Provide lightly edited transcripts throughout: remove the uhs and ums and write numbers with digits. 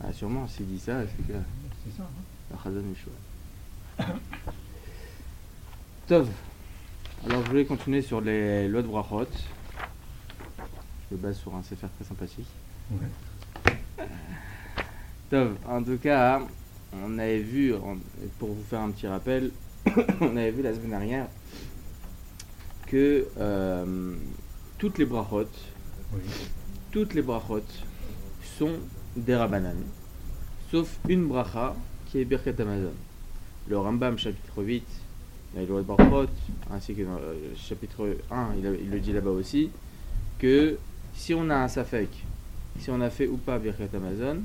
Ah, sûrement, s'il dit ça, c'est que C'est ça, hein. la Chazon est chouette. Tov. Alors, je voulais continuer sur les lois de brachot. Je me base sur un sefer très sympathique. Ouais. Tov. En tout cas, on avait vu, pour vous faire un petit rappel, on avait vu la semaine dernière que toutes les brachot, Oui. toutes les brachot sont des Rabbanan, sauf une bracha qui est Birkat Hamazon. Le Rambam, chapitre 8, il y a les lois de brachot, ainsi que dans le chapitre 1, il le dit là-bas aussi, que si on a un safek, si on a fait ou pas Birkat Hamazon,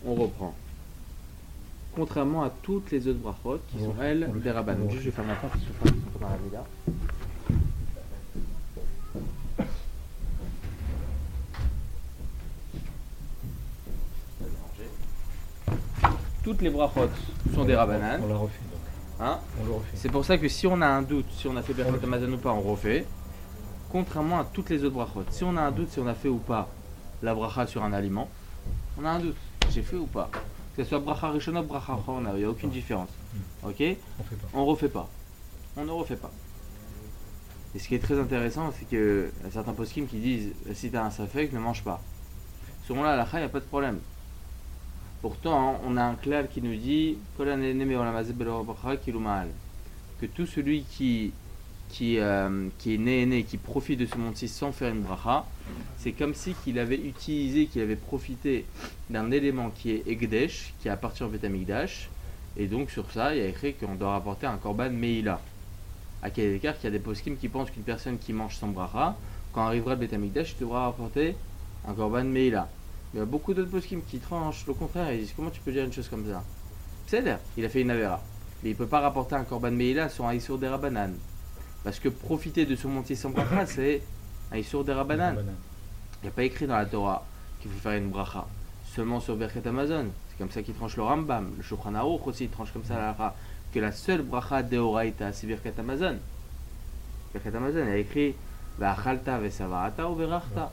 on reprend. Contrairement à toutes les autres brachot qui sont, elles, des Rabbanan. Juste, je vais faire ma part parce que je suis pas dans la vida. Toutes les brachot sont des Rabbanan. On l'a refait donc. Hein? On le refait. C'est pour ça que si on a un doute, si on a fait Birkat Hamazon ou pas, on refait. Contrairement à toutes les autres brachot. Si on a un doute, si on a fait ou pas la bracha sur un aliment, on a un doute. J'ai fait ou pas? Que ce soit bracha rishona ou bracha achorona, il n'y a aucune différence. Ok? On fait pas. On refait pas. On ne refait pas. Et ce qui est très intéressant, c'est que y a certains poskim qui disent si tu as un safek, ne mange pas. Selon la halakha, il n'y a pas de problème. Pourtant, on a un clal qui nous dit que tout celui qui est né, qui profite de ce monde-ci sans faire une bracha, c'est comme si qu'il avait utilisé, qu'il avait profité d'un élément qui est Egdesh, qui appartient au Beth Amikdash, et donc sur ça, il y a écrit qu'on doit rapporter un korban Meila. À quel écart qu'il y a des poskim qui pensent qu'une personne qui mange sans bracha, quand arrivera le Beth Amikdash, il devra rapporter un korban Meila. Mais il y a beaucoup d'autres poskim qui tranchent le contraire et disent comment tu peux dire une chose comme ça? C'est-à-dire, il a fait une avera, mais il ne peut pas rapporter un korban Meila sur un Issour des Rabbanan. Parce que profiter de son montier sans bracha, c'est un Issour des Rabbanan. Il n'y a pas écrit dans la Torah qu'il faut faire une bracha seulement sur Birkat Hamazon. C'est comme ça qu'il tranche le Rambam. Le Shulchan Aruch aussi il tranche comme ça la halakha, que la seule bracha deoraita c'est Birkat Hamazon. Birkat Hamazon, il y a écrit Va'achalta ve'savarata ou ve'rachta.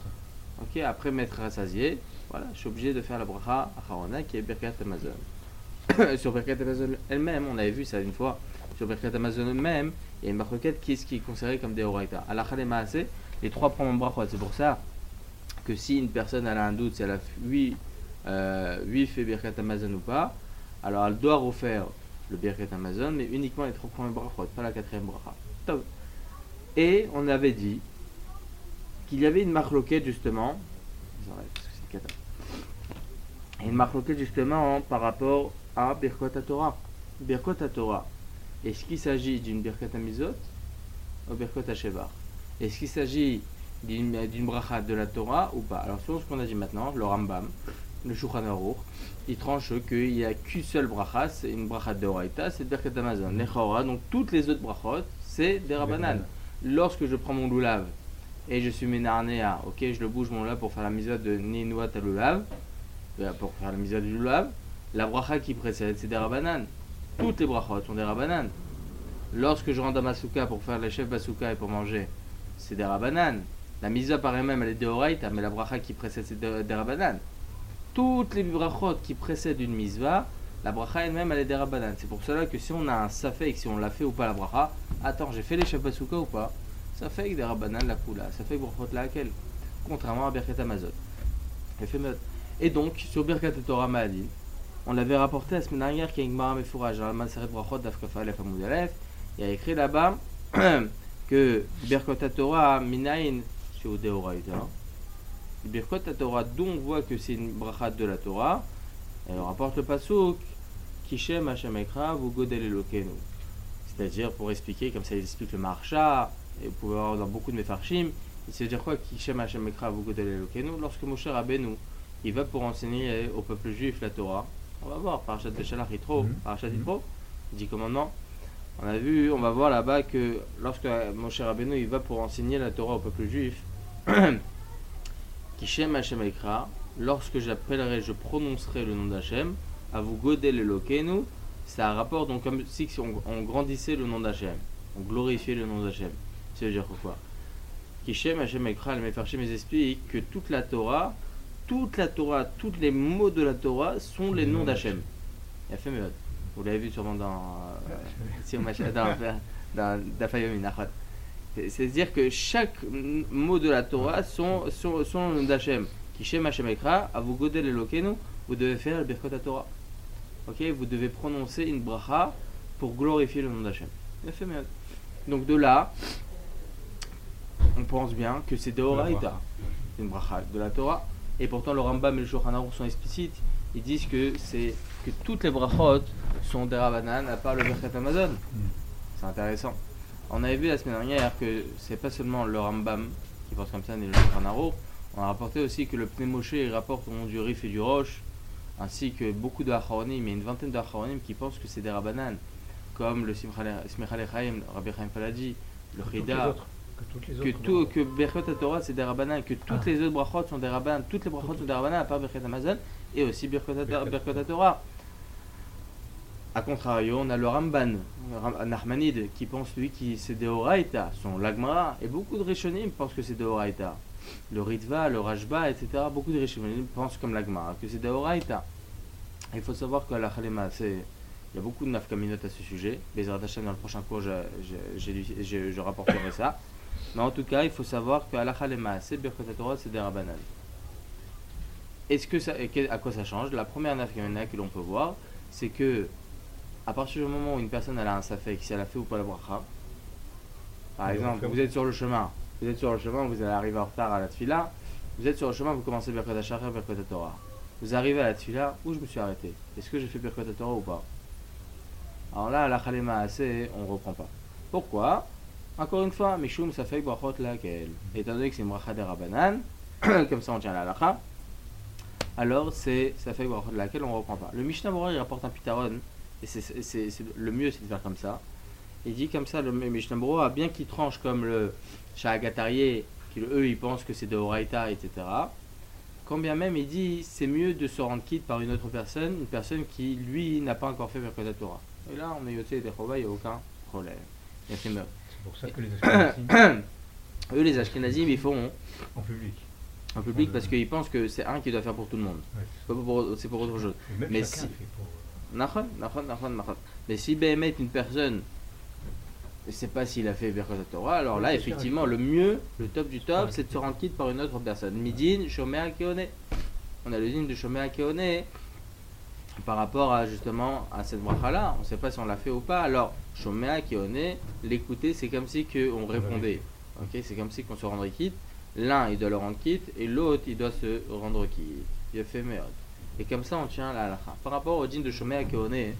Ok, après m'être rassasié, voilà, je suis obligé de faire la bracha acharona qui est Birkat Hamazon. Sur Birkat Hamazon elle-même, on avait vu ça une fois. Sur Birkat Hamazon elle-même, il y a une marquette qui est considérée comme deoraita. Halakha le maaseh, les trois premiers brachot. C'est pour ça que si une personne elle a un doute, si elle a 8 fait Birkat Hamazon ou pas, alors elle doit refaire le Birkat Hamazon, mais uniquement les trois premiers brachot, pas la quatrième bracha. Top. Et on avait dit qu'il y avait une marloquette justement, une marloquette justement par rapport à Birkot HaTorah. Birkot HaTorah, est-ce qu'il s'agit d'une Birkat Hamizot ou Birkot HaShevar? Est-ce qu'il s'agit d'une bracha de la Torah ou pas? Alors selon ce qu'on a dit maintenant, le Rambam, le Shulchan Aruch, il tranche qu'il n'y a qu'une seule bracha, c'est une bracha de Oraita, c'est Birkat Hamazon. Nechora, donc toutes les autres brachot, c'est des Rabbanan. Lorsque je prends mon loulav et je suis ménarnéa, ok, je le bouge mon loulav pour faire la misva de Ninouat à loulav, pour faire la misva du loulav, la bracha qui précède, c'est des Rabbanan. Toutes les brachot sont des Rabbanan. Lorsque je rentre dans ma souka pour faire les chefs basouka et pour manger, c'est des Rabbanan. La misva par elle-même, elle est de Oraita, mais la bracha qui précède, c'est des Rabbanan. Toutes les brachot qui précèdent une misva, la bracha elle-même, elle est des Rabbanan. C'est pour cela que si on a un safek, si on l'a fait ou pas la bracha, attends, j'ai fait les chefs basouka ou pas? Safek des Rabbanan la kula, safek brachot la laquelle, contrairement à Birkat Hamazon. Et donc, sur Birkat Torah Ma'adin, on l'avait rapporté la semaine dernière qu'il y a une Gemara Mefouraj dans la Maseret Brachot d'Afkaf Aleph Amud Aleph. Il y a écrit là-bas que Birkot HaTorah Minayin chez Deoraita. Birkot HaTorah, dont on voit que c'est une bracha de la Torah, elle rapporte le pasuk Kishem Hashem Ekra vous Godel Elokenu. C'est-à-dire, pour expliquer, comme ça il explique le Marsha, et vous pouvez voir dans beaucoup de Mefarshim, il se dire quoi Kishem Hashem Ekra vous Godel Elokenu, lorsque Moshe Rabbeinu il va pour enseigner au peuple juif la Torah. On va voir, Parashat Beshalach Yitro, Parashat Yitro, 10 commandements. On a vu, on va voir là-bas que lorsque Moshe Rabbeinu il va pour enseigner la Torah au peuple juif, Kishem Hashem Ekra, lorsque j'appellerai, je prononcerai le nom d'Hachem, à vous Godel Elokenu, c'est un rapport donc comme si on grandissait le nom d'Hachem, on glorifiait le nom d'Hachem. Ça veut dire quoi? Kishem Hashem Ekra, le Mefarshim explique que toute la Torah, toute la Torah, tous les mots de la Torah sont les noms d'Hachem. Il a fait mieux. Vous l'avez vu sûrement dans Dafayomi. C'est-à-dire que chaque mot de la Torah sont le nom d'Hachem. Kishem Hachem Ekra, Avu Godel Elokenu, vous devez faire le Birkot Torah. Ok, vous devez prononcer une bracha pour glorifier le nom d'Hachem. Il a fait mieux. Donc de là, on pense bien que c'est de Horaïta, une bracha de la Torah. Et pourtant, le Rambam et le Shulchan Aruch sont explicites. Ils disent que toutes les brachot sont des Rabbanan à part le Birkat Hamazon. C'est intéressant. On avait vu la semaine dernière que c'est pas seulement le Rambam qui pense comme ça, ni le Shulchan Aruch. On a rapporté aussi que le Pnei Moshe rapporte au nom du Rif et du Rosh, ainsi que beaucoup de Acharonim, il y a une vingtaine d'Acharonim qui pensent que c'est des Rabbanan, comme le Smicha Lechaim, Rabbi Chaim Faladi, le Chida. Que Birkot Torah c'est des Rabbanan, que toutes les autres brachot sont des Rabbanan, toutes les brachot sont des Rabbanan à part Birkat Hamazon et aussi Birkot Torah. A contrario, on a le Ramban, Nachmanide, qui pense lui que c'est des Horaïta, son Lagmara, et beaucoup de Rishonim pensent que c'est des Horaïta. Le Ritva, le Rashba, etc. Beaucoup de Rishonim pensent comme l'Agmara, que c'est des Horaïta. Il faut savoir qu'à la Khalema, il y a beaucoup de nafkaminot à ce sujet. Bezrat Hashem, dans le prochain cours, je rapporterai ça. Mais en tout cas, il faut savoir qu'à la Khalema, c'est Birkot Torah, c'est des Rabbanan. À quoi ça change? La première nafkamina que l'on peut voir, c'est que à partir du moment où une personne elle a un safek, si elle a fait ou pas la bracha, par exemple, vous êtes sur le chemin, vous allez arriver en retard à la tfila, vous êtes sur le chemin, vous commencez Birkot HaShachar, Birkot Torah. Vous arrivez à la tfila, où je me suis arrêté? Est-ce que j'ai fait Birkot Torah ou pas? Alors là, à la Khalema, on ne reprend pas. Pourquoi? Encore une fois, Mishum Safek Brachot Lakel. Étant donné que c'est une bracha de Rabbanan, comme ça on tient la halakha, alors c'est Safek Brachot Lakel, on ne reprend pas. Le Mishnah Berurah il rapporte un pitaron, et le mieux c'est de faire comme ça. Il dit comme ça, le Mishnah Berurah, bien qu'il tranche comme le Shahagatarié, qui eux ils pensent que c'est de Horaïta, etc. Quand bien même il dit c'est mieux de se rendre quitte par une autre personne, une personne qui lui n'a pas encore fait Birkot Torah. Et là on est yoté des Chova, il n'y a aucun problème. Il y a fait meurtre. C'est pour ça que les Ashkenazim, eux les Ashkenazim ils font en public parce qu'ils pensent que c'est un qui doit faire pour tout le monde. Ouais. C'est pour autre chose. Mais si fait pour... Nachon. Mais si Béhémet une personne ne sait pas s'il a fait Birkot Torah, alors là effectivement le mieux, le top du top, c'est de se rendre quitte par une autre personne. Midin, Shomea Keone. On a le digne de Shomea Keone par rapport à justement à cette bracha là, on ne sait pas si on l'a fait ou pas. Alors Shomea Keone, l'écouter c'est comme si on répondait. Ok, c'est comme si qu'on se rendrait quitte. L'un il doit le rendre quitte et l'autre il doit se rendre quitte. Il a fait merde. Et comme ça on tient la halakha. Par rapport au digne de Shomea Keone,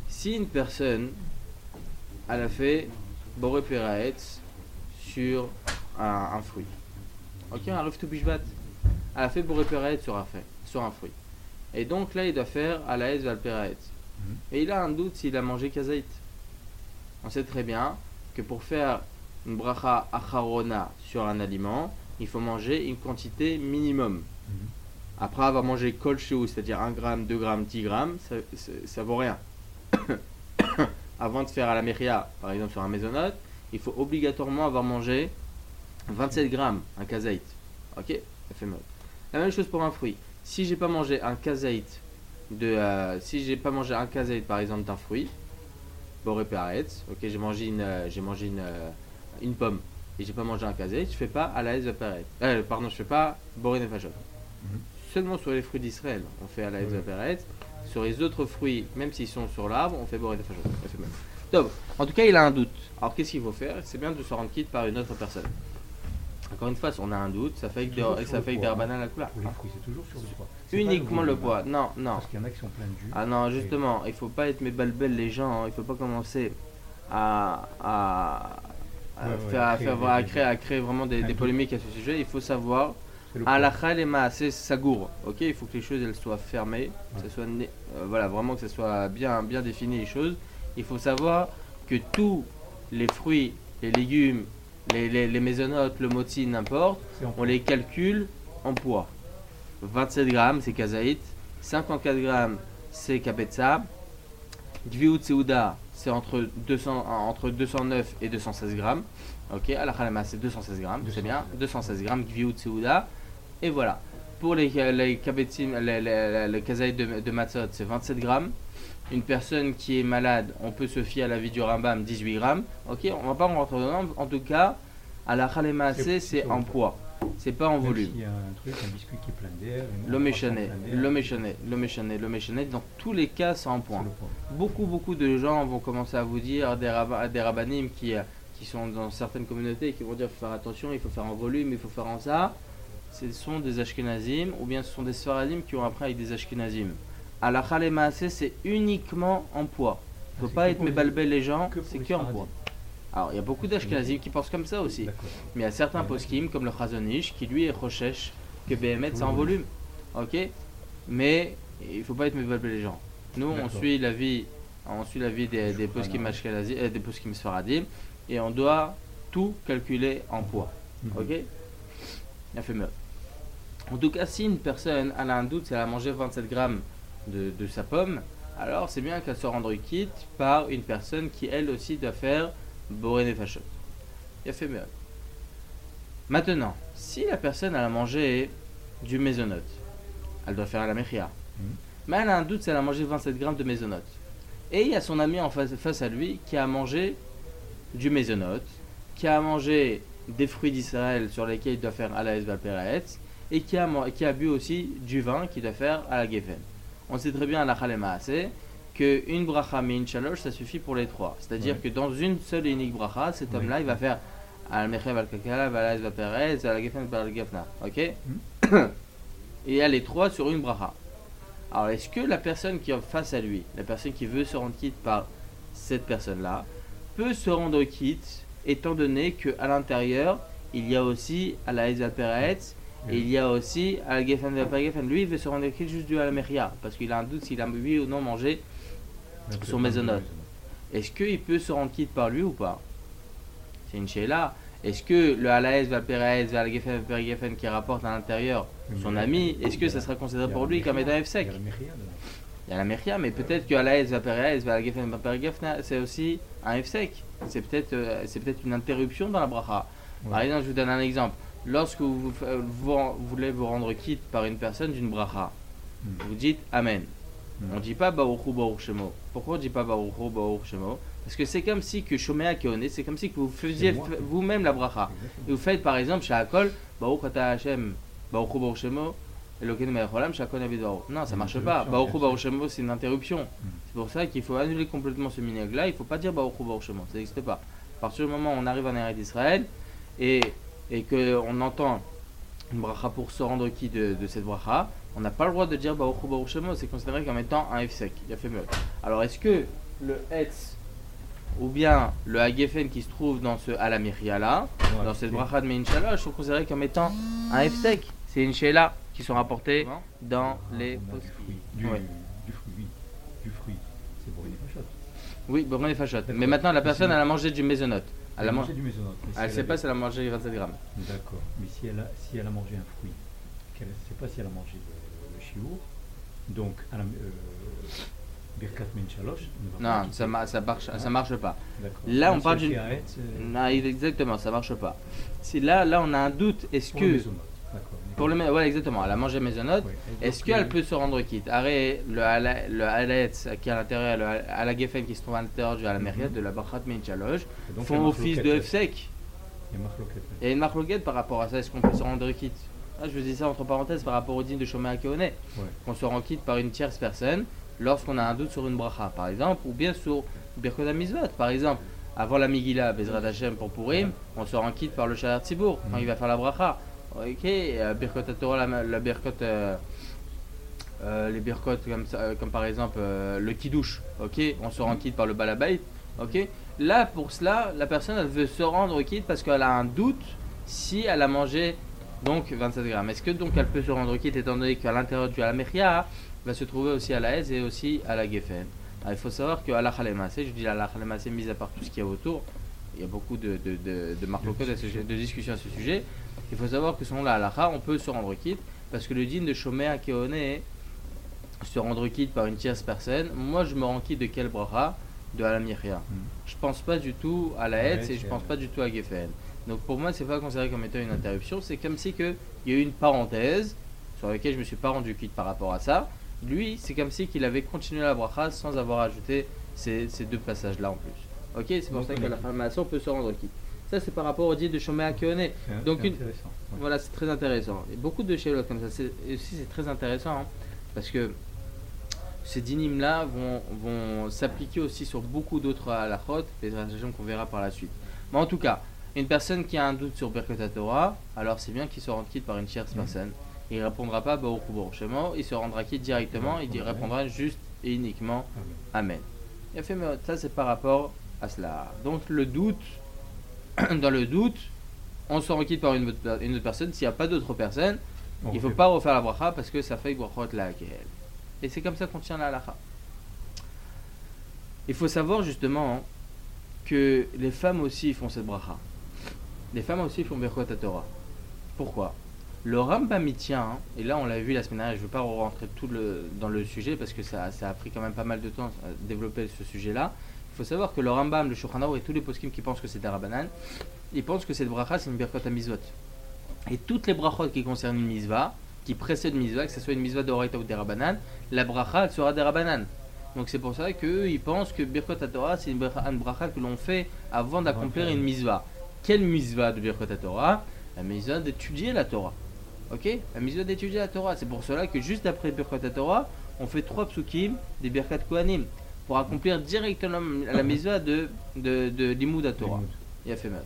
si une personne elle a fait Boré Peraetz sur un fruit. Ok, un Rif Toubishvat. Elle a fait Boré Peraetz sur un fruit. Et donc là, il doit faire Alaez Val Peraetz. Et il a un doute s'il a mangé Kazaït. On sait très bien que pour faire une bracha acharona sur un aliment, il faut manger une quantité minimum. Après avoir mangé kol shehu, c'est-à-dire 1 gramme, 2 grammes, 10 grammes, ça vaut rien. Avant de faire à la Meria, par exemple sur un mésonote, il faut obligatoirement avoir mangé 27 grammes, un kazaït. Ok, ça fait mal. La même chose pour un fruit. Si j'ai pas mangé un kazaït par exemple d'un fruit, boré peretz, ok, j'ai mangé une pomme et j'ai pas mangé un kazaït, je fais pas à la peretz. Je fais pas boré nefashot. Seulement sur les fruits d'Israël, on fait à la peretz. Sur les autres fruits, même s'ils sont sur l'arbre, on fait boré nefashot. Donc, en tout cas, il a un doute. Alors, qu'est-ce qu'il faut faire? C'est bien de se rendre quitte par une autre personne. Encore une fois, si on a un doute, ça fait que des rabbanan à la couleur. Pour les fruits, c'est toujours sur le poids. Uniquement le poids. Non. Parce qu'il y en a qui sont pleins de jus. Ah non, justement, il faut pas être mébalbel les gens. Il faut pas commencer à créer vraiment des polémiques à ce sujet. Il faut savoir. Halakha lema, c'est sagour. Ok, il faut que les choses elles soient fermées, que ça soit vraiment que ça soit bien défini les choses. Il faut savoir que tous les fruits, les légumes, les mésonotes, le motzi, n'importe, on les calcule en poids. 27 grammes c'est kazaït, 54 grammes c'est kapetza, gviut seuda c'est entre 209 et 216 grammes. Ok, halakha lema c'est 216 grammes, c'est bien, 216 grammes gviut seuda. Et voilà. pour les kabetzim, les kazaïs de matzot, c'est 27 grammes. Une personne qui est malade, on peut se fier à l'avis du Rambam, 18 grammes. Ok, on va pas rentrer dedans. En tout cas, à la Khalemase, c'est en poids. C'est pas en volume. Il y a un truc, un biscuit qui est plein d'air. Le méchané, dans tous les cas, c'est en poids. Beaucoup de gens vont commencer à vous dire, des rabbanim qui sont dans certaines communautés, qui vont dire qu'il faut faire attention, il faut faire en volume, il faut faire en ça. Ce sont des ashkenazim, ou bien ce sont des sfaradim qui ont appris avec des ashkenazim. À la Khalemase, c'est uniquement en poids. Il ne faut pas être mébalbel les gens, c'est que en poids. Alors, il y a beaucoup d'ashkenazim qui pensent comme ça aussi. Mais il y a certains poskim, comme le Chazonish, qui lui est rochesh, que BMet c'est en volume. Ok. Mais il ne faut pas être mébalbel les gens. Nous, on suit l'avis des poskim ashkenazim, des poskim sfaradim, et on doit tout calculer en poids. Ok. Il a fait mieux. En tout cas, si une personne a un doute si elle a mangé 27 grammes de sa pomme, alors c'est bien qu'elle se rende quitte par une personne qui elle aussi doit faire boré nefashot. Il a fait mieux. Maintenant, si la personne elle a mangé du mésonote, elle doit faire la mechia. Mais elle a un doute si elle a mangé 27 grammes de mésonote. Et il y a son ami en face à lui qui a mangé du mésonote, qui a mangé des fruits d'Israël sur lesquels il doit faire à la Esvalperetz, et qui a bu aussi du vin qu'il doit faire à la Geffen. On sait très bien à la Khalemase qu'une bracha min shalosh ça suffit pour les trois. C'est-à-dire que dans une seule et unique bracha, cet homme-là il va faire à la Mechev al-Kakala, à la Esvalperetz, à la Geffen, à la Gefna. Ok. Et il y a les trois sur une bracha. Alors est-ce que la personne qui est face à lui, la personne qui veut se rendre quitte par cette personne-là, peut se rendre quitte étant donné qu'à l'intérieur, il y a aussi à la Esvalperetz et il y a aussi à la Geffen, lui il veut se rendre quitte juste du à la Mechia parce qu'il a un doute s'il a oui ou non mangé son mésonote. Est-ce qu'il peut se rendre quitte par lui ou pas? C'est une sheila. Est-ce que le Alaez Valperetz, Valgeffen qui rapporte à l'intérieur son ami, est-ce que ça sera considéré pour lui comme étant F-sec? Il y a la Mechia, mais peut-être que Alaez Valperetz, Valgeffen, c'est aussi un F-sec. C'est peut-être une interruption dans la bracha. Par exemple, je vous donne un exemple. Lorsque vous voulez vous rendre quitte par une personne d'une bracha, vous dites Amen. On ne dit pas Baruchu Baruch Shemo. Pourquoi on ne dit pas Baruchu Baruch Shemo? Parce que c'est comme si que Shomea Keone, c'est comme si que vous faisiez vous-même la bracha. Et vous faites par exemple Sha'akol, Baruch Ata Hashem, Baruchu Baruch Shemo, Elokeinu Melech Haolam, Sha'akol Avidoro. Non, ça ne marche pas. Baruchu Baruch Shemo, c'est une interruption. C'est pour ça qu'il faut annuler complètement ce minhag-là. Il ne faut pas dire Baruchu Baruch Shemo. Ça n'existe pas. À partir du moment où on arrive en Eretz Israël et qu'on entend une bracha pour se rendre qui de cette bracha, on n'a pas le droit de dire Baruchu Baruch Shemo, c'est considéré comme étant un F-sec. Il a fait mieux. Alors est-ce que le Hetz ou bien le Hagefen qui se trouve dans ce Alamiria là, dans cette bracha de Mein Shalosh, sont considérés comme étant un F-sec? C'est une sheila qui sont rapportées dans les postes. Du fruit. C'est boré nefashot. Oui, boré nefashot. Mais maintenant la personne elle a mangé du mésonote. Elle a mangé du mésonote. Elle ne sait pas si elle a mangé 27 grammes. D'accord. Mais si elle a mangé un fruit, elle ne sait pas si elle a mangé le chiour, donc Birkat Min Shalosh ne va pas. Non, ça marche pas. D'accord. Là, on parle d'une. Non, exactement, ça marche pas. Si là, on a un doute. Est-ce que pour le voilà, exactement. Elle a mangé mésonote. Est-ce qu'elle peut se rendre quitte? Arrête le haletz qui est à l'intérieur, le halagefen qui se trouve à l'intérieur du halameriat de la Birkat Min Shalosh font office de F-sec. Il y a une marloquette par rapport à ça. Est-ce qu'on peut se rendre quitte? Je vous dis ça entre parenthèses par rapport au din de Shomea Keone. Qu'on se rend quitte par une tierce personne lorsqu'on a un doute sur une bracha, par exemple, ou bien sur Birkot HaMitzvot, par exemple. Avant la Megillah, Bezrat Hashem pour Purim, on se rend quitte par le Shalat Tzibour, quand il va faire la bracha. Ok, Birkot HaTorah, la Birkot, les Birkot comme par exemple le Kiddush, ok, on se rend quitte par le Balabait, ok. Là, pour cela, la personne elle veut se rendre quitte parce qu'elle a un doute si elle a mangé donc 27 grammes. Est-ce que donc elle peut se rendre quitte étant donné qu'à l'intérieur du Alamechia va se trouver aussi à la Hez et aussi à la Geffen? Il faut savoir qu'à la Khalemase, je dis à la Khalemase mis à part tout ce qu'il y a autour, il y a beaucoup de marloquot, de discussions à ce sujet. Il faut savoir que selon la halakha, on peut se rendre quitte parce que le din de Shomea Keone, se rendre quitte par une tierce personne, moi je me rends quitte de quel bracha? De Alamiria. Je pense pas du tout à la Hetz et je pense pas du tout à Geffen. Donc pour moi, c'est pas considéré comme étant une interruption, c'est comme si il y a eu une parenthèse sur lequel je me suis pas rendu quitte par rapport à ça, lui, c'est comme si qu'il avait continué la bracha sans avoir ajouté ces deux passages-là en plus. Ok, c'est pour ça que la formation peut se rendre quitte. Ça, c'est par rapport au dit de Shomé Akeone. Donc, intéressant. voilà, c'est très intéressant. Et beaucoup de chélotes comme ça, et aussi c'est très intéressant hein, parce que ces dynimes-là vont s'appliquer aussi sur beaucoup d'autres halachot, qu'on verra par la suite. Mais en tout cas, une personne qui a un doute sur Birkot Torah, alors c'est bien qu'il se rende quitte par une tierce personne. Il ne répondra pas Baruch Hu Baruch Shemo, il se rendra quitte directement, il répondra juste et uniquement Amen. Il a fait, mais ça c'est par rapport à cela. Donc le doute, dans le doute, on se rend quitte par une autre personne. S'il n'y a pas d'autre personne, il ne faut pas refaire la bracha parce que ça fait brachot la hakel. Et c'est comme ça qu'on tient la halacha. Il faut savoir justement hein, que les femmes aussi font cette bracha. Les femmes aussi font Birkot Torah. Pourquoi? Le Rambam y tient, hein, et là on l'a vu la semaine dernière, je ne veux pas rentrer dans le sujet parce que ça a pris quand même pas mal de temps à développer ce sujet-là. Il faut savoir que le Rambam, le Shulchan Aruch et tous les poskim qui pensent que c'est Darabanan, ils pensent que cette bracha c'est une Birkot Hamizvot. Et toutes les brachot qui concernent une mitzvah, qui précèdent une mitzvah, que ce soit une mitzvah d'Oraita ou Darabanan, la bracha elle sera Darabanan. Donc c'est pour ça qu'eux ils pensent que Birkot Torah c'est une bracha que l'on fait avant d'accomplir une mitzvah. Quelle mitzvah de Birkot Torah? La mitzvah d'étudier la Torah. Ok? La mitzvah d'étudier la Torah. C'est pour cela que juste après Birkot Torah, on fait 3 psukim des Birkat Kohanim pour accomplir directement la mitzvah de Limud Torah. Il a fait mal.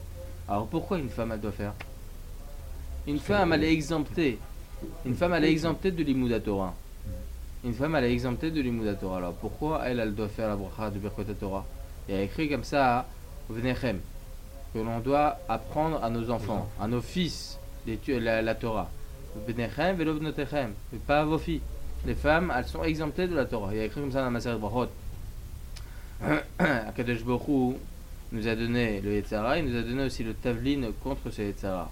Alors pourquoi une femme elle doit faire? Une femme elle est exemptée. Une femme elle est exemptée de Limud Torah. Une femme elle est exemptée de Limud Torah. Alors pourquoi elle doit faire la bracha de Birkot Torah? Il y a écrit comme ça Vnechem, que l'on doit apprendre à nos enfants, à nos fils la Torah. Vnechem velo vnotechem, pas à vos filles. Les femmes elles sont exemptées de la Torah. Il y a écrit comme ça dans la Maseret Brachot. Akadosh Baruch Hu nous a donné le Yetzara, il nous a donné aussi le Tavlin contre ce Yetzara.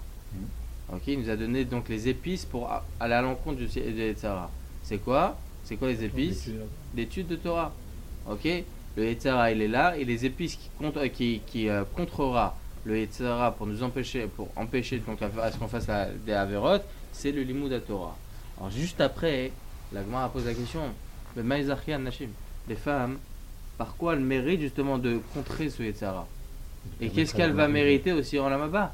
Ok, il nous a donné donc les épices pour aller à l'encontre du Yetzara. C'est quoi les épices? L'étude de Torah. Ok, le Yetzara il est là et les épices qui contrera le Yetzara pour nous empêcher donc à ce qu'on fasse des Averot, c'est le Limud Torah. Alors juste après, la Gemara pose la question, mais Maïzarchian Nashim, les femmes, par quoi elles méritent justement de contrer ce Yetzara? Et qu'est-ce qu'elle va mériter aussi en Lamaba?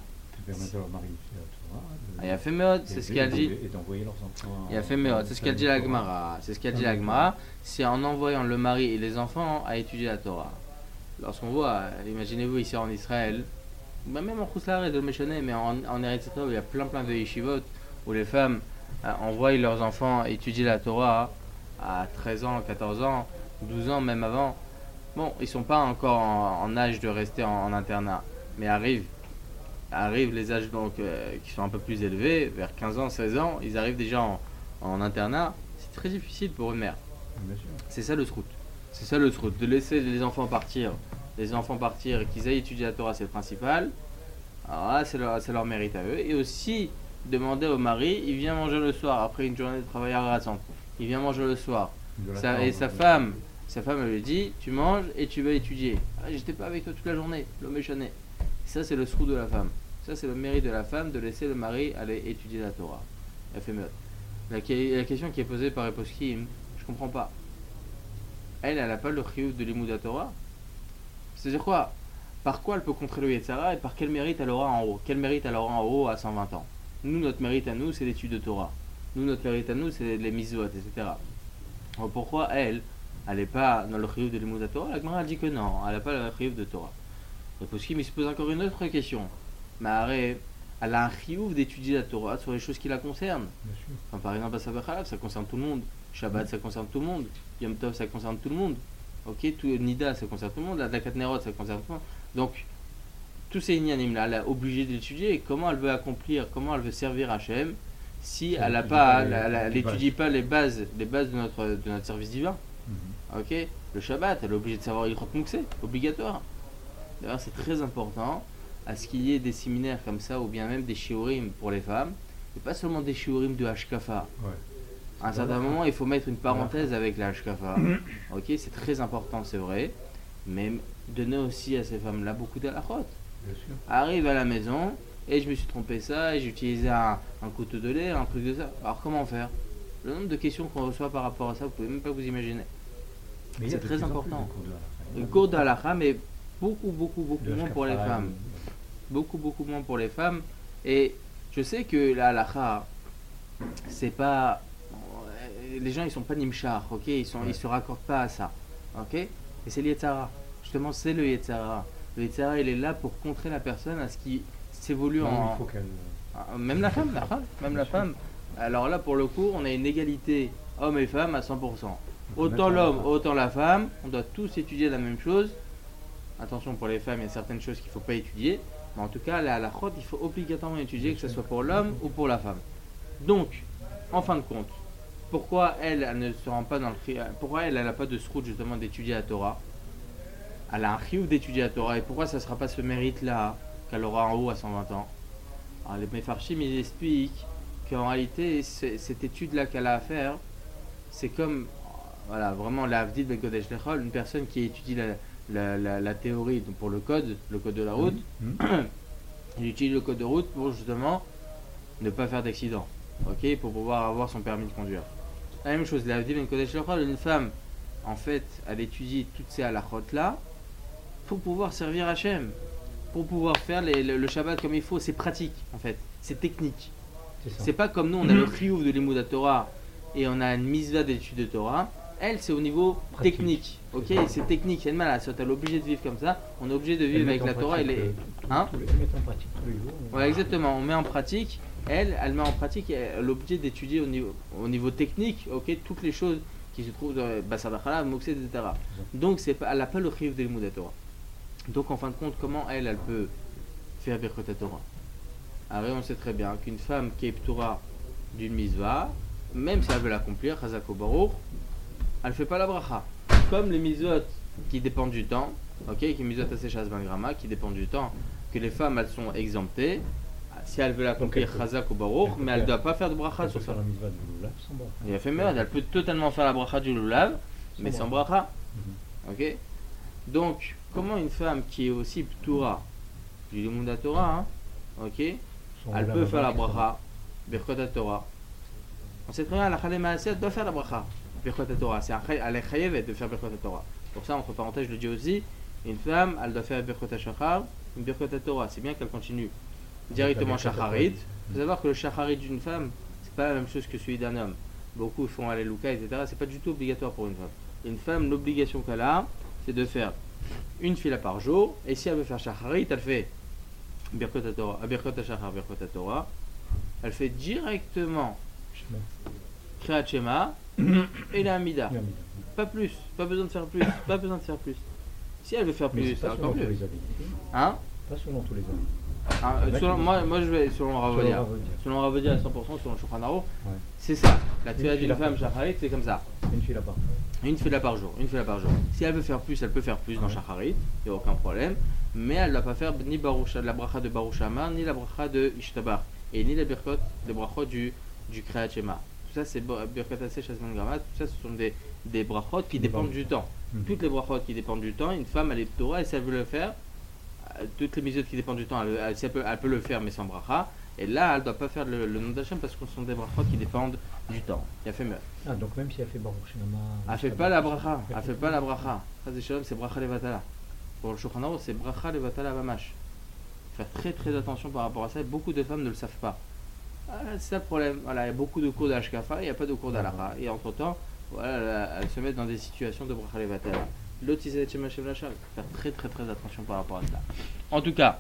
Il a fait Meod, c'est ce qu'elle dit. Et d'envoyer leurs enfants. Il a fait Meod, c'est ce qu'elle dit la Gemara. C'est ce qu'elle dit la Gemara. C'est en envoyant le mari et les enfants à étudier la Torah. Lorsqu'on voit, imaginez-vous ici en Israël, même en Khouslare et de Méchoné, mais en Eretz Yisraël où il y a plein de yeshivot, où les femmes envoient leurs enfants étudier la Torah à 13 ans, 14 ans, 12 ans, même avant. Bon, ils sont pas encore en âge de rester en internat, mais arrivent les âges donc qui sont un peu plus élevés, vers 15 ans, 16 ans, ils arrivent déjà en internat. C'est très difficile pour une mère. C'est ça le srout. C'est ça le srout, de laisser les enfants partir et qu'ils aillent étudier la Torah, c'est le principal. Alors là, c'est leur mérite à eux. Et aussi, demander au mari, il vient manger le soir, après une journée de travail harassante. Il vient manger le soir. Et sa femme elle lui dit, tu manges et tu vas étudier. Ah, j'étais pas avec toi toute la journée, l'homme échané. Ça, c'est le srout de la femme. Ça, c'est le mérite de la femme de laisser le mari aller étudier la Torah. Elle fait mieux. La question qui est posée par Eposkim, je comprends pas. Elle n'a pas le chiyuv de Limud Torah. C'est-à-dire quoi? Par quoi elle peut contrer le Yetzara et par quel mérite elle aura en haut? Quel mérite elle aura en haut à 120 ans? Nous, notre mérite à nous, c'est l'étude de Torah. Nous, notre mérite à nous, c'est les mitzvot, etc. Alors pourquoi elle n'est pas dans le chiyuv de Limud Torah? La Gemara dit que non, elle n'a pas le chiyuv de Torah. Et Poskim, il se pose encore une autre question. Mais elle a un chiyuv d'étudier la Torah sur les choses qui la concernent. Enfin, par exemple, Asaba Chalav, ça concerne tout le monde. Shabbat, ça concerne tout le monde. Yom Tov, ça concerne tout le monde. Ok, Nida, ça concerne tout le monde. La Dakat Nerot, ça concerne tout le monde. Donc, tous ces inyanim là, elle est obligée d'étudier. Et comment elle veut accomplir, comment elle veut servir Hachem si elle n'étudie pas les bases de notre service divin. Ok, le Shabbat, elle est obligée de savoir Ilchot Mouksé, obligatoire. D'ailleurs, c'est très important à ce qu'il y ait des séminaires comme ça, ou bien même des shiurim pour les femmes, et pas seulement des shiurim de Hashkafa. Ouais. À un certain moment, il faut mettre une parenthèse avec la Hashkafa. Ok, c'est très important, c'est vrai, mais donner aussi à ces femmes-là beaucoup d'halachot. Arrive à la maison et je me suis trompé ça, et j'ai utilisé un couteau de lait, un truc de ça. Alors comment faire? Le nombre de questions qu'on reçoit par rapport à ça, vous pouvez même pas vous imaginer. Mais il y a C'est de très plus en plus important. de cours de halakha. Le cours d'Halakha, mais beaucoup De moins pour les Ashkafa, femmes. Beaucoup moins pour les femmes. Et je sais que la halakha, c'est pas. Les gens ils sont pas nimchar, ok? Ils se raccordent pas à ça, ok? Et c'est l'Yetzara. Justement, c'est le Yetzara. Le Yetzara, il est là pour contrer la personne à ce qui s'évolue Non, en. il faut qu'elle. Même la femme, même la femme. Alors là, pour le coup, on a une égalité hommes et femmes à 100%. Autant l'homme, autant la femme, on doit tous étudier la même chose. Attention, pour les femmes, il y a certaines choses qu'il ne faut pas étudier. Mais en tout cas, la halachot, il faut obligatoirement étudier, que ce soit pour l'homme ou pour la femme. Donc, en fin de compte, pourquoi elle ne se rend pas dans le pourquoi elle n'a pas de srout justement d'étudier la Torah? Elle a un chiyuv d'étudier la Torah. Et pourquoi ça ne sera pas ce mérite-là qu'elle aura en haut à 120 ans? Alors, les Mefarshim, ils expliquent qu'en réalité, cette étude-là qu'elle a à faire, c'est comme, voilà, vraiment la Avdit Ben Kodesh Lechol, une personne qui étudie la théorie donc pour le code de la route. Il utilise le code de route pour justement ne pas faire d'accident, ok, pour pouvoir avoir son permis de conduire. La même chose, la Avdit Ben Kodesh Lechol, une femme, en fait, elle étudie toutes ces halachot-là pour pouvoir servir Hachem, pour pouvoir faire le Shabbat comme il faut. C'est pratique, en fait, c'est technique. C'est pas comme nous, on a le chiyuv de l'Imoud Torah et on a une misva d'étude de Torah. Elle, c'est au niveau pratique. Technique, ok, c'est technique. Elle est obligée de vivre comme ça. On est obligé de vivre avec la Torah. Elle est, hein? Elle met en pratique tous les jours. Ouais, exactement. On met en pratique. Elle met en pratique. Elle est obligée d'étudier au niveau technique, ok, toutes les choses qui se trouvent dans Bassar Bachala, Moksé, etc. Donc, elle n'a pas le chiyuv de l'Imoud Torah. Donc, en fin de compte, comment elle peut faire Birkot Torah? Alors, on sait très bien qu'une femme qui est ptoura d'une misva, même si elle veut l'accomplir, Chazak ou Baruch, elle ne fait pas la bracha. Comme les mitzvot qui dépendent du temps, ok, qui mitzvot asechas ben grama, qui dépendent du temps, que les femmes elles sont exemptées, si elle veut l'accomplir Chazak ou Baruch, mais elle ne doit pas faire de bracha sur ça. Il a fait merde, elle peut totalement faire la bracha du lulav, mais sans bracha. Ok. Donc, comment une femme qui est aussi ptoura du Limud Torah, ok, elle peut faire la bracha, Birkot Torah. On sait très bien, la Chalem Maaser doit faire la bracha, Birkot Torah. Elle est chayevet de faire Birkot Torah. Pour ça, entre parenthèses, je le dis aussi, une femme, elle doit faire Birkot Shachar, une Birkot Torah. C'est bien qu'elle continue directement Shacharit. Il faut savoir que le Shacharit d'une femme, c'est pas la même chose que celui d'un homme. Beaucoup font Alléluia, etc. C'est pas du tout obligatoire pour une femme. Une femme, l'obligation qu'elle a, c'est de faire une fila par jour. Et si elle veut faire Shacharit, elle fait Birkot Torah, Birkot Shachar, Birkot Torah. Elle fait directement Kriyat Shema et la Hamida. Pas plus, pas besoin de faire plus, pas besoin de faire plus. Si elle veut faire plus, c'est encore mieux. Hein? Pas selon tous les hommes. Moi je vais selon Ravodia. Selon Ravodia à 100%, selon Shulchan Aruch, c'est ça. La tefila d'une femme Shacharit, c'est comme ça. Une fila par jour. Une fila par jour, une fila par jour. Si elle veut faire plus, elle peut faire plus dans Shacharit, il n'y a aucun problème. Mais elle ne doit pas faire ni la bracha de Baruch Hama, ni la bracha de Ishtabar, et ni la birkot, les brachot du Kriyat Shema. Tout ça, c'est birkot Aseh Shazman Grama. Tout ça, ce sont des brachot qui dépendent du temps. Toutes les brachot qui dépendent du temps, une femme, elle est Torah, et si elle veut le faire, toutes les mitzvot qui dépendent du temps, elle peut le faire, mais sans bracha. Et là, elle ne doit pas faire le nom d'Hachem parce que ce sont des brachot qui dépendent du temps. Il a fait mieux. Ah, donc même si elle fait Baruch Shema. Elle ne fait pas la bracha. Elle ne fait pas la bracha. C'est bracha levatala. Pour le Shulchan Aruch, c'est bracha levatala bamash. Faire très très attention par rapport à ça. Beaucoup de femmes ne le savent pas. C'est ça le problème. Voilà, il y a beaucoup de cours d'Ashkafa, il n'y a pas de cours d'Alakha. Et entre temps, voilà, elles se mettent dans des situations de bracha levatala. L'autisé de Shema Shevlachal. Faire très très très attention par rapport à cela. En tout cas,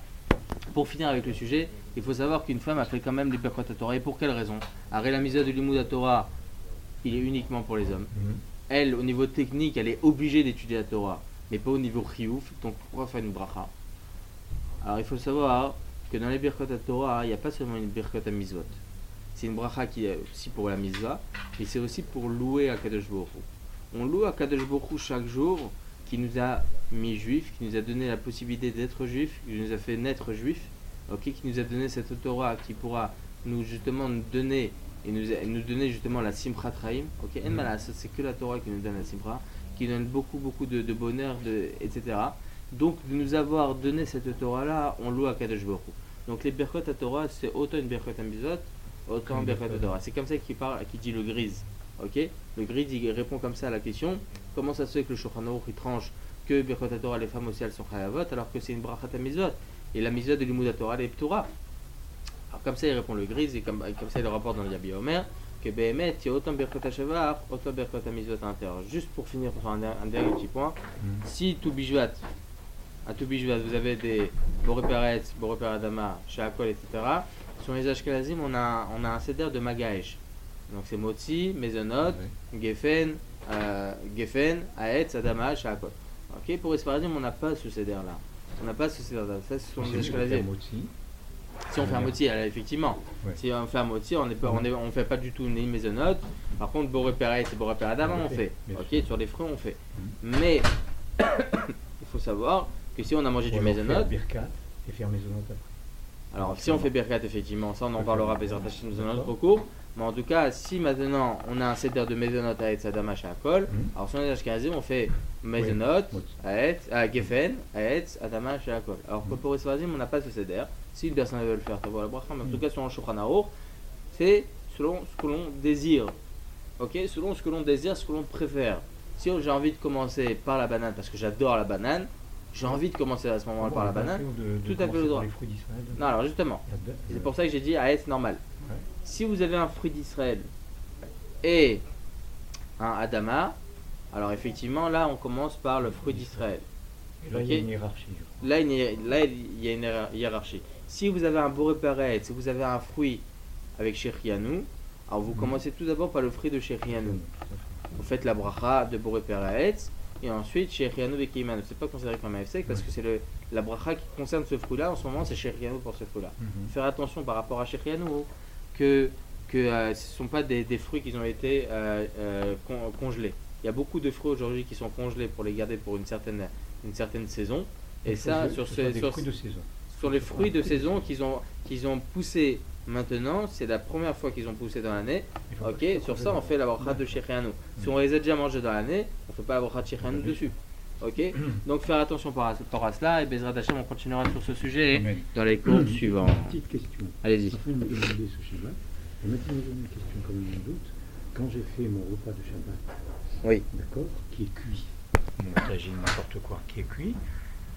pour finir avec le sujet, il faut savoir qu'une femme a fait quand même les Birkot Torah. Et pour quelle raison? Arrêt la misère du Limud Torah, il est uniquement pour les hommes. Elle, au niveau technique, elle est obligée d'étudier la Torah, mais pas au niveau chiyuv. Donc pourquoi faire une bracha? Alors il faut savoir que dans les Birkot Torah, il n'y a pas seulement une Birkot Mizvot. C'est une bracha qui est aussi pour la Mizvah, mais c'est aussi pour louer Akadosh Baruch Hu. On loue Akadosh Baruch Hu chaque jour, qui nous a mis juifs, qui nous a donné la possibilité d'être juifs, qui nous a fait naître juifs, qui nous a donné cette Torah qui pourra nous justement nous donner et nous donner justement la Simchat Chaim. C'est que la Torah qui nous donne la Simcha, qui donne beaucoup de bonheur, etc. Donc de nous avoir donné cette Torah là, on loue à Kadosh Baruch Hu. Donc les Birkot à Torah, c'est autant une Birkot à Mizot, autant une Birkot à Torah. C'est comme ça qu'il parle, qu'il dit le Grise. Ok, le Grise il répond comme ça à la question. Comment ça se fait que le Shulchan Aruch il tranche que Birkot à Torah, les femmes aussi elles sont Chayavot, alors que c'est une Brachat à Mizot. Et la Mizot de Limud à Torah, elle est Ptura. Alors comme ça il répond le Grise et comme ça il le rapporte dans le Yabi Omer que Behemet, il y a autant Birkot à Shevar, autant Birkot à Mizot à l'intérieur. Juste pour finir sur un dernier petit point, si tout Bijvat, à tout Bijvat, vous avez des Boré Peretz, Boré Peradama, Shakol, etc. Sur les Ashkenazim, on a un seder de Magaesh. Donc c'est Motzi, Mezonot, Geffen, Aetz, Adama, Shakol. Ok, pour les Sfaradim, on n'a pas ce seder là. On n'a pas ce seder là. Ça, ce sont les Ashkenazim. Si on fait un moti, effectivement. Ouais. Si on fait un moti, on ne fait pas du tout ni Mezonot. Par contre, Boré Peretz et Boré Peradama, on fait. Ok, sur les fruits, on fait. Mais il faut savoir que si on a mangé du Mezonot. Birkat et faire Mezonot après. Alors, si on fait Birkat, effectivement, ça on en parlera Bezrat Hashem dans un autre cours. Mais en tout cas, si maintenant on a un seder de Mezonot à Aetz, Adama, Shakol, alors sur les Ashkenazim, on fait Mezonot, Geffen, Aetz, Adama, Shakol. Alors que pour les Sfaradim, on n'a pas ce seder. Si une personne veut le faire, t'as la bracha, mais en tout cas, selon le Shulchan Aruch, c'est selon ce que l'on désire. Ok, selon ce que l'on désire, ce que l'on préfère. Si j'ai envie de commencer par la banane, parce que j'adore la banane, j'ai envie de commencer à ce moment-là par la banane, tout à fait le droit. Non, alors justement, c'est pour ça que j'ai dit Aetz normal. Ouais. Si vous avez un fruit d'Israël et un Adama, alors effectivement, là, on commence par le fruit d'Israël. Et là, il y a une hiérarchie. Là, il y a une hiérarchie. Si vous avez un Boré Peretz, si vous avez un fruit avec Shechianu, alors vous commencez tout d'abord par le fruit de Shechianu. Vous faites la bracha de Boré Peretz et ensuite Shechianu et Keimanu. C'est pas considéré comme un FSEC parce que c'est la bracha qui concerne ce fruit-là. En ce moment, c'est Shechianu pour ce fruit-là. Faire attention par rapport à Shechianu que ce ne sont pas des fruits qui ont été congelés. Il y a beaucoup de fruits aujourd'hui qui sont congelés pour les garder pour une certaine saison. Et ça, sur les fruits de saison qu'ils ont poussé maintenant, c'est la première fois qu'ils ont poussé dans l'année. Ok, sur ça on fait la bracha de Shechianu. Si on les a déjà mangés dans l'année, on ne fait pas la bracha de Shechianu dessus. Ok, donc faire attention par rapport à cela et Bezrat Hashem on continuera sur ce sujet dans les cours suivants. Petite question. Allez-y. Enfin, il m'a demandé ce Shabbat. Et maintenant, il m'a donné une question comme un doute. Quand j'ai fait mon repas de Shabbat, oui, d'accord, qui est cuit. Mon tagine, n'importe quoi, qui est cuit.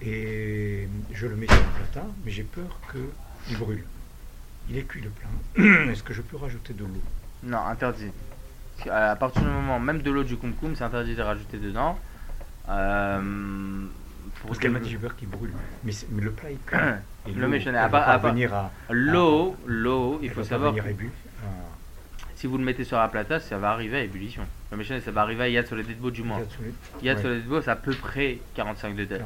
Et je le mets sur le platin, mais j'ai peur qu'il brûle. Il est cuit le plat. Est-ce que je peux rajouter de l'eau? Non, interdit. À partir du moment, même de l'eau du kumkum, c'est interdit de rajouter dedans. Parce qu'elle m'a dit j'ai peur qu'il brûle. Mais le plat est cuit. Le méchant, l'eau, il faut savoir. Si vous le mettez sur la plata, ça va arriver à ébullition. Le méchant, ça va arriver à Yad Soledetbo du moins. Yad Soledetbo, c'est à peu près 45 degrés,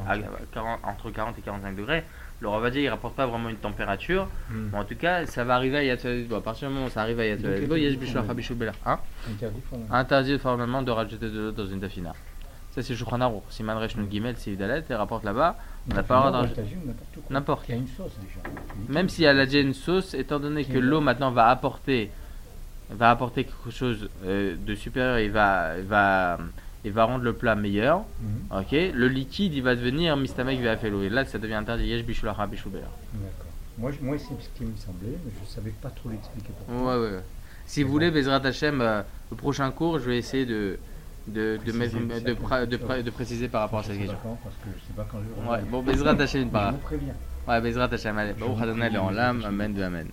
entre 40 et 45 degrés. Le Ravadi, il ne rapporte pas vraiment une température. Mais en tout cas, ça va arriver à Yad Soledetbo. À partir du moment où ça arrive à Yad Soledetbo, Yesh Bishloach Habishou Bela. Interdit formellement de rajouter de l'eau dans une dafina. Ça, c'est Shulchan Aruch. Si Manresh nous Gimel, c'est Udalet, il rapporte là-bas. On n'a pas le droit de rajouter. N'importe. Il y a une sauce déjà. Même s'il y a déjà une sauce, étant donné que l'eau maintenant va apporter quelque chose de supérieur et va rendre le plat meilleur. Ok, le liquide il va devenir mistamek ve'afelo et là ça devient interdit. Yesh bishulach habishou bela. D'accord. Moi c'est ce qui me semblait, mais je ne savais pas trop l'expliquer pourquoi. Ouais. Si vous voulez, Bezrat Hashem, le prochain cours, je vais essayer de préciser par rapport à cette question. Parce que je sais pas quand je bon, Bezrat Hashem, je vous préviens. Ouais, Bezrat Hashem, allez. Baruch Adonai Le'olam, amen de amen.